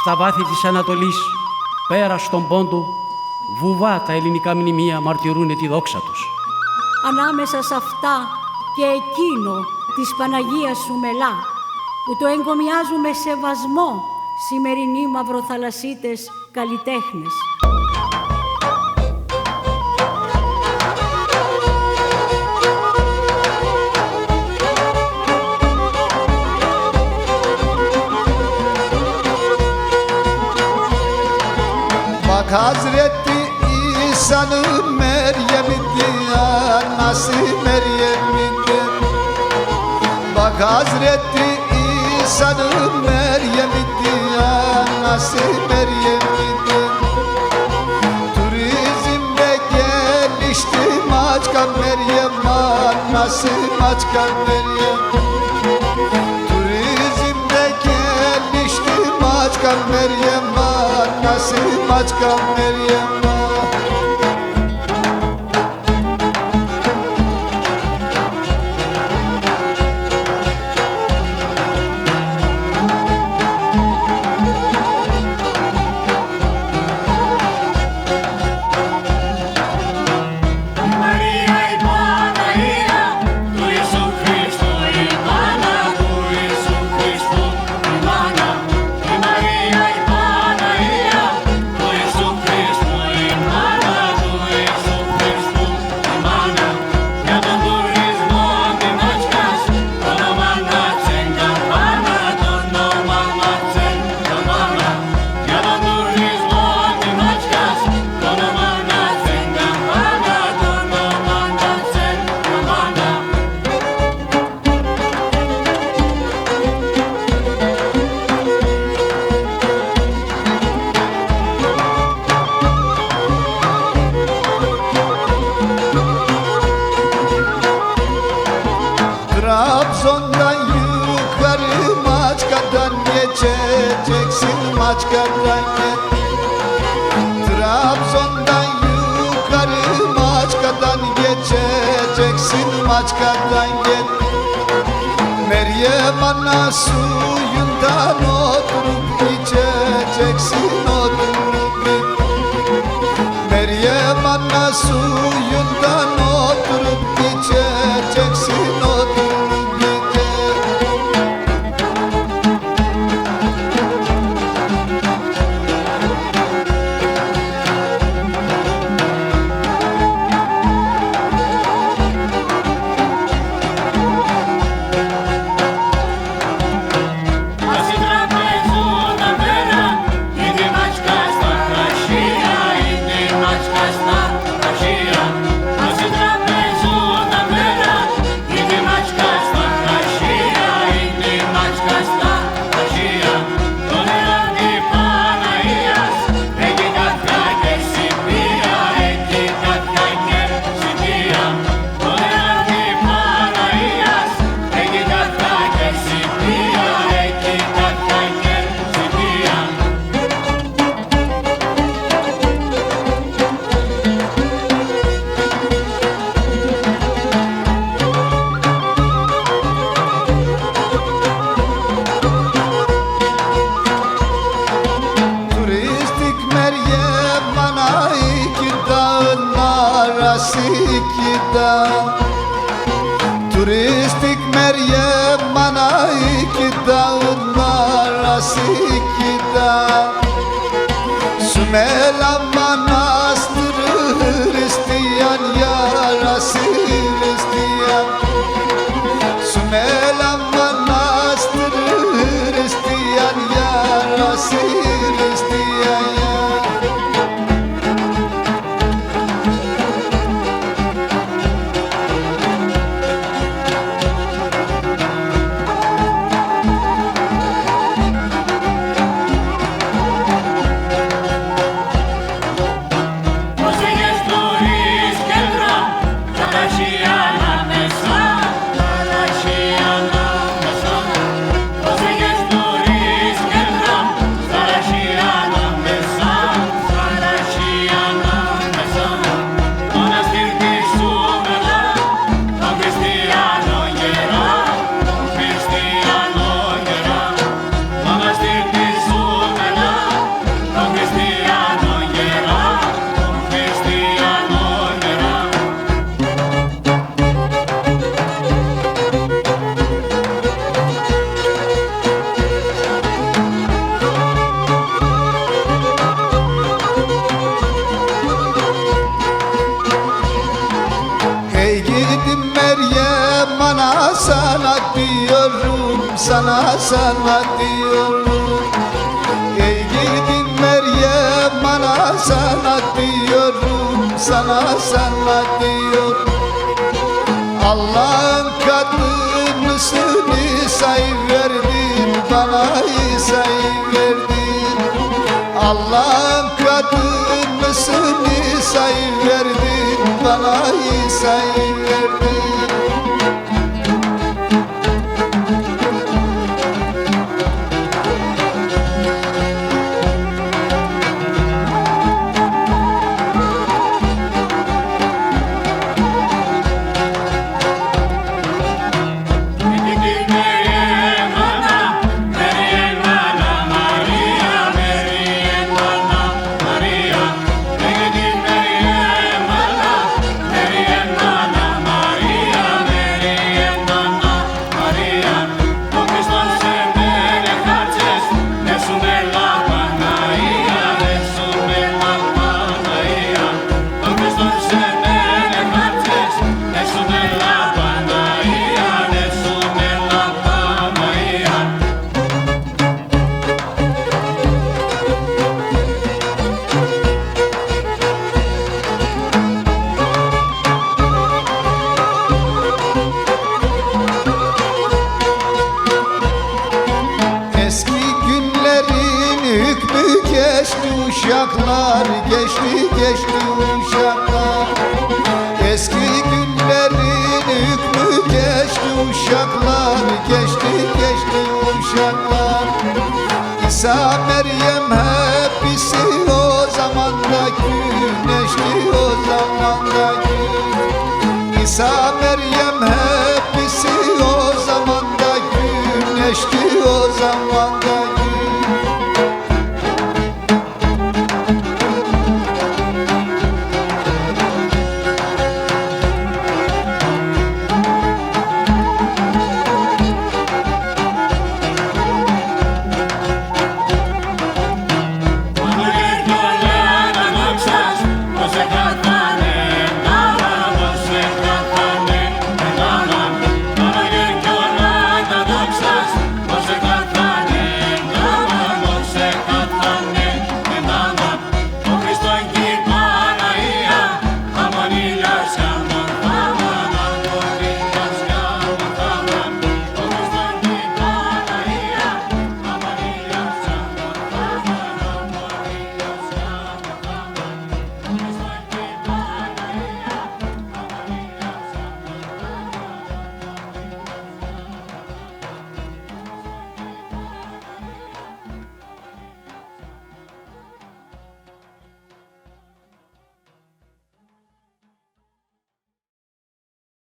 Στα βάθη της Ανατολής, πέρα στον πόντο, βουβά τα ελληνικά μνημεία μαρτυρούνε τη δόξα τους. Ανάμεσα σε αυτά και εκείνο της Παναγίας σου μελά, που το εγκομιάζουμε σεβασμό σημερινοί μαυροθαλασσίτες καλλιτέχνες. Bak Hazreti İsa'nın Meryem'iydi, anası Meryem'iydi. Bak Hazreti İsa'nın Meryem'iydi, anası Meryem'iydi. Turizmde gelişti Maçka Meryem, anası Maçka Meryem. Turizmde gelişti Maçka Meryem, anası Maçka Meryem. Trabzon'dan yukarı Maçka'dan geçeceksin, Maçka'dan geç. Trabzon'dan yukarı Maçka'dan geçeceksin, Maçka'dan geç. Meryem Ana suyundan oturup içeceksin, oturup iç. Meryem Ana suyundan oturup içeceksin, oturup iç. Turistik Meryem Ana iki dağın arası iki dağ. Sümela Manastırı Hristiyan yarası Hristiyan. Sümela Manastırı Hristiyan yarası Hristiyan. sana diyorum. Ey gidin Meryem ana sana diyorum, sana diyorum. Allah'ın kadınısını sayıverdin, bana sayıverdin. Allah'ın kadınısını sayıverdin, bana sayıverdin. Eski günlerin hükmü geçti uşaklar, geçti uşaklar. Eski günlerin hükmü geçti uşaklar, geçti uşaklar. İsa Meryem